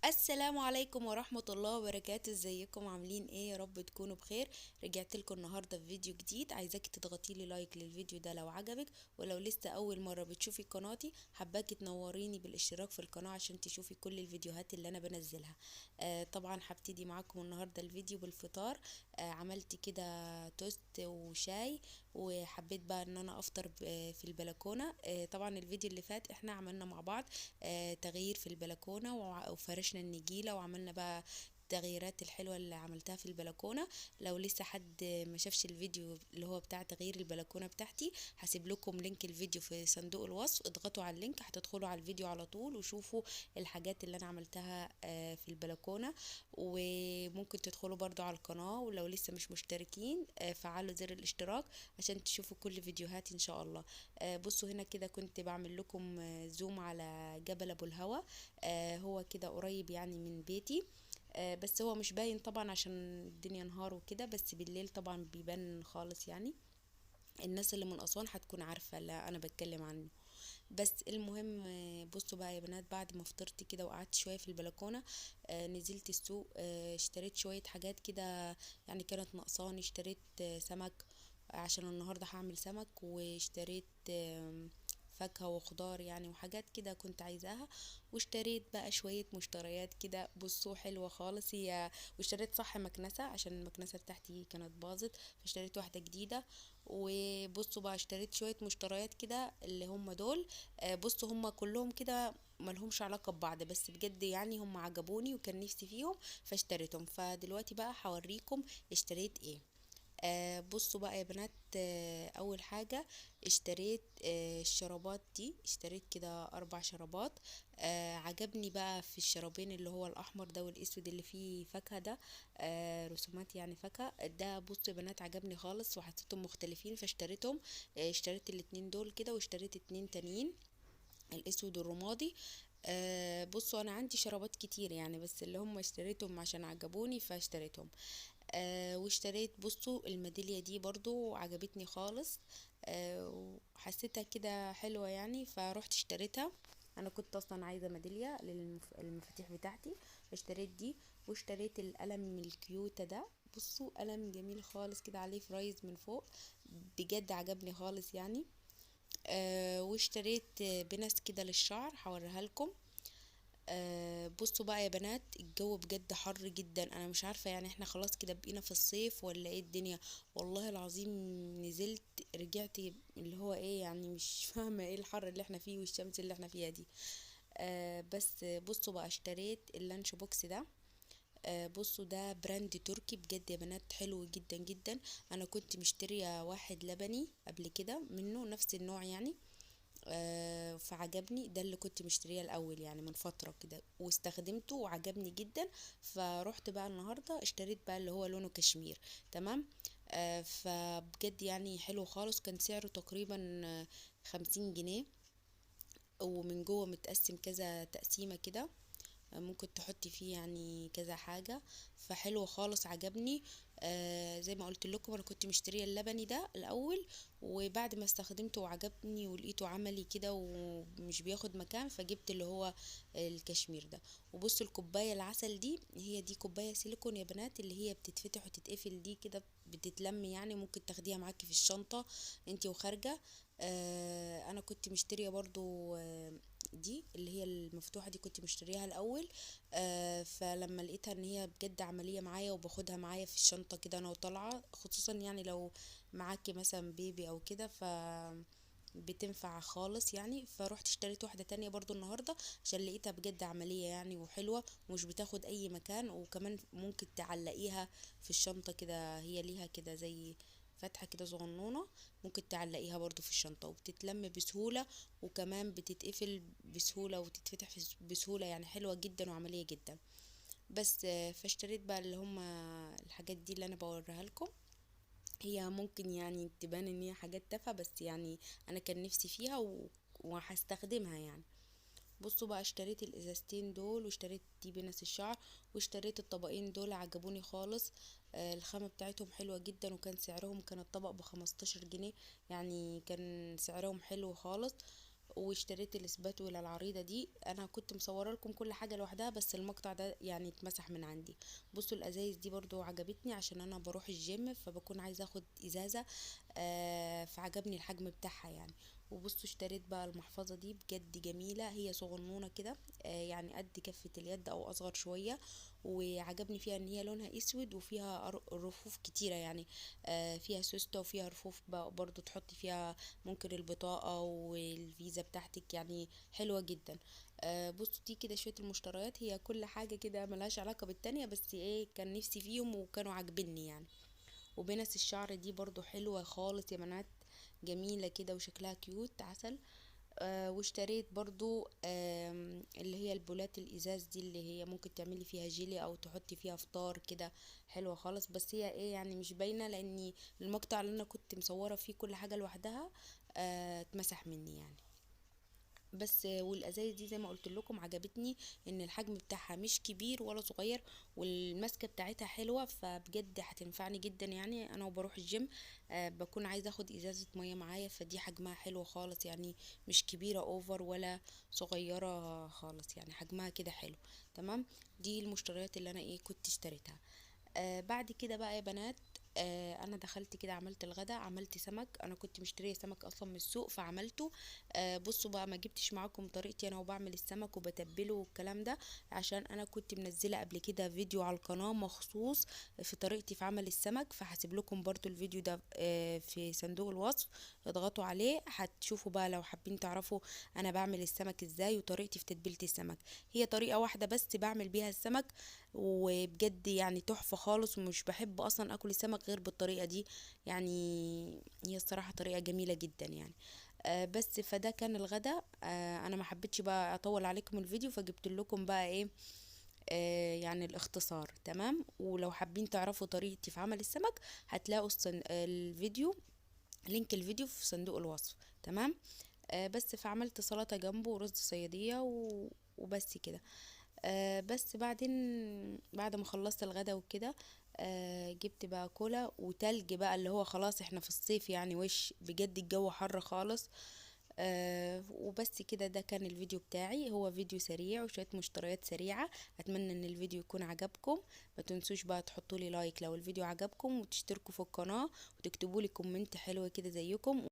السلام عليكم ورحمة الله وبركاته. ازيكم عاملين ايه؟ يا رب تكونوا بخير. رجعت لكم النهاردة في فيديو جديد. عايزاكي تضغطي لي لايك للفيديو ده لو عجبك، ولو لسه اول مرة بتشوفي قناتي حباكي تنوريني بالاشتراك في القناة عشان تشوفي كل الفيديوهات اللي انا بنزلها. طبعا هبتدي معاكم النهاردة الفيديو بالفطار. عملت كده توست وشاي، وحبيت بقى ان انا افطر في البلكونة. طبعا الفيديو اللي فات احنا عملنا مع بعض تغيير في البلكونة، وفرشنا النجيلة وعملنا بقى التغييرات الحلوة اللي عملتها في البلكونة. لو لسه حد ما شافش الفيديو اللي هو بتاع تغيير البلكونة بتاعتي، هسيب لكم لينك الفيديو في صندوق الوصف. اضغطوا على اللينك هتدخلوا على الفيديو على طول وشوفوا الحاجات اللي انا عملتها في البلكونة. وممكن تدخلوا برضو على القناة، ولو لسه مش مشتركين فعلوا زر الاشتراك عشان تشوفوا كل فيديوهاتي ان شاء الله. بصوا هنا كده كنت بعمل لكم زوم على جبل ابو الهوى. هو كده قريب يعني من بيتي. بس هو مش باين طبعا عشان الدنيا نهار وكده، بس بالليل طبعا بيبان خالص يعني. الناس اللي من أسوان هتكون عارفة لا أنا بتكلم عنه. بس المهم، بصوا بقى يا بنات، بعد ما فطرت كده وقعدت شوية في البلكونة، نزلت السوق، اشتريت شوية حاجات كده يعني كانت ناقصاني. اشتريت سمك عشان النهاردة هعمل سمك، واشتريت فاكهة وخضار يعني وحاجات كده كنت عايزاها. واشتريت بقى شوية مشتريات كده بصوا حلوة خالص هي. واشتريت صح مكنسة عشان المكنسة بتاعتي كانت باظت، فاشتريت واحدة جديدة. وبصوا بقى اشتريت شوية مشتريات كده اللي هم دول. بصوا هم كلهم كده ملهمش علاقة ببعض، بس بجد يعني هم عجبوني وكان نفسي فيهم فاشتريتهم. فدلوقتي بقى هوريكم اشتريت ايه. بصوا بقى يا بنات، اول حاجة اشتريت الشرابات دي. اشتريت كده 4 شرابات. عجبني بقى في الشرابين اللي هو الاحمر ده والاسود اللي فيه فاكهة ده، رسومات يعني فاكهة ده. بصوا يا بنات عجبني خالص وحسيتهم مختلفين فاشتريتهم. اشتريت الاتنين دول كده، واشتريت اتنين تانيين الاسود والرمادي. بصوا انا عندي شرابات كتير يعني، بس اللي هم اشتريتهم عشان عجبوني فاشتريتهم. واشتريت بصوا الميدالية دي برضو عجبتني خالص. وحسيتها كده حلوة يعني فروحت اشتريتها. انا كنت اصلا عايزة ميدالية للمفاتيح بتاعتي، فاشتريت دي. واشتريت القلم الكيوتة ده. بصوا قلم جميل خالص كده عليه فرايز من فوق، بجد عجبني خالص يعني. واشتريت بنس كده للشعر هوريها لكم. بصوا بقى يا بنات، الجو بجد حر جدا. انا مش عارفة يعني احنا خلاص كده بقينا في الصيف ولا ايه الدنيا. والله العظيم نزلت رجعت اللي هو ايه يعني مش فاهمة ايه الحر اللي احنا فيه والشمس اللي احنا فيها دي. بس بصوا بقى اشتريت اللانش بوكس ده. بصوا ده براند تركي بجد يا بنات حلو جدا جدا. انا كنت مشترية واحد لبني قبل كده منه نفس النوع يعني. فعجبني ده اللي كنت مشتريه الاول يعني من فتره كده، واستخدمته وعجبني جدا. فروحت بقى النهارده اشتريت بقى اللي هو لونه كشمير. تمام. فبجد يعني حلو خالص. كان سعره تقريبا 50 جنيه، ومن جوه متقسم كذا تقسيمه كده، ممكن تحطي فيه يعني كذا حاجة. فحلو خالص عجبني. زي ما قلت لكم انا كنت مشتريه اللبني ده الاول، وبعد ما استخدمته وعجبني ولقيته عملي كده ومش بياخد مكان فجبت اللي هو الكشمير ده. وبصوا الكوبايه العسل دي، هي دي كوبايه سيليكون يا بنات اللي هي بتتفتح وتتقفل دي كده بتتلم يعني، ممكن تاخديها معاكي في الشنطه انتي وخارجه. انا كنت مشتريه برضو دي اللي هي المفتوحة دي كنت مشتريها الأول. فلما لقيتها ان هي بجد عملية معايا وباخدها معايا في الشنطة كده انا وطالعة، خصوصا يعني لو معاكي مثلا بيبي او كده بتنفع خالص يعني. فروحت اشتريت واحدة تانية برضو النهاردة عشان لقيتها بجد عملية يعني وحلوة ومش بتاخد اي مكان، وكمان ممكن تعلقيها في الشنطة كده. هي ليها كده زي فتحة كده صغنونة، ممكن تعلقيها برضو في الشنطة وبتتلم بسهولة، وكمان بتتقفل بسهولة وتتفتح بسهولة يعني حلوة جدا وعملية جدا. بس فاشتريت بقى اللي هما الحاجات دي اللي انا بوريها لكم. هي ممكن يعني تبان ان هي حاجات تافهة، بس يعني انا كان نفسي فيها وهستخدمها يعني. بصوا بقى اشتريت الازازتين دول، واشتريت دي بنس الشعر، واشتريت الطبقين دول عجبوني خالص. الخامة بتاعتهم حلوة جدا، وكان سعرهم كان الطبق ب15 جنيه يعني، كان سعرهم حلو خالص. واشتريت الاسباتولا العريضة دي. انا كنت مصوره لكم كل حاجة لوحدها، بس المقطع ده يعني اتمسح من عندي. بصوا الازايز دي برضو عجبتني عشان انا بروح الجيم، فبكون عايزة اخد ازازة. فعجبني الحجم بتاعها يعني. وبصوا اشتريت بقى المحفظة دي، بجد جميلة، هي صغنونة كده، يعني قد كفة اليد او اصغر شوية. وعجبني فيها ان هي لونها اسود وفيها رفوف كتيرة يعني. فيها سوستة وفيها رفوف برضو تحطي فيها ممكن البطاقة والفيزا بتاعتك، يعني حلوة جدا. بصوا دي كده شوية المشتريات، هي كل حاجة كده ملهاش علاقة بالتانية، بس ايه كان نفسي فيهم وكانوا عاجبني يعني. وبنس الشعر دي برضو حلوة خالص يا بنات، جميلة كده وشكلها كيوت عسل. واشتريت برضو اللي هي البولات الازاز دي، اللي هي ممكن تعملي فيها جيلي او تحطي فيها فطار كده، حلوة خالص. بس هي ايه يعني مش باينة، لاني المقطع اللي انا كنت مصورة فيه كل حاجة لوحدها اتمسح مني يعني. بس والازايز دي زي ما قلت لكم عجبتني، ان الحجم بتاعها مش كبير ولا صغير، والماسكه بتاعتها حلوه، فبجد هتنفعني جدا يعني انا وبروح الجيم. بكون عايزه اخد ازازه ميه معايا، فدي حجمها حلو خالص يعني، مش كبيره اوفر ولا صغيره خالص، يعني حجمها كده حلو. تمام. دي المشتريات اللي انا ايه كنت اشتريتها. بعد كده بقى يا بنات، انا دخلت كده عملت الغدا، عملت سمك، انا كنت مشتريه سمك اصلا من السوق فعملته. بصوا بقى ما جبتش معاكم طريقتي انا وبعمل السمك وبتبله والكلام ده، عشان انا كنت منزله قبل كده فيديو على القناه مخصوص في طريقتي في عمل السمك، فهسيب لكم برضو الفيديو ده في صندوق الوصف، اضغطوا عليه هتشوفوا بقى لو حابين تعرفوا انا بعمل السمك ازاي وطريقتي في تتبيله السمك. هي طريقه واحده بس بعمل بيها السمك، وبجد يعني تحفة خالص، ومش بحب اصلا اكل السمك غير بالطريقة دي يعني. هي الصراحة طريقة جميلة جدا يعني. بس فده كان الغدا. انا ما حبيتش بقى اطول عليكم الفيديو، فجبت لكم بقى ايه يعني الاختصار. تمام. ولو حابين تعرفوا طريقتي في عمل السمك هتلاقوا الفيديو، لينك الفيديو في صندوق الوصف. تمام. بس فعملت سلطة جنبه ورز صيادية وبس كده. بس بعدين بعد ما خلصت الغدا وكده، جبت بقى كولا وتلج بقى، اللي هو خلاص احنا في الصيف يعني، وش بجد الجو حر خالص. وبس كده، ده كان الفيديو بتاعي، هو فيديو سريع وشوية مشتريات سريعة. اتمنى ان الفيديو يكون عجبكم. ما تنسوش بقى تحطوا لي لايك لو الفيديو عجبكم، وتشتركوا في القناة، وتكتبوا لي كومنت حلو كده زيكم.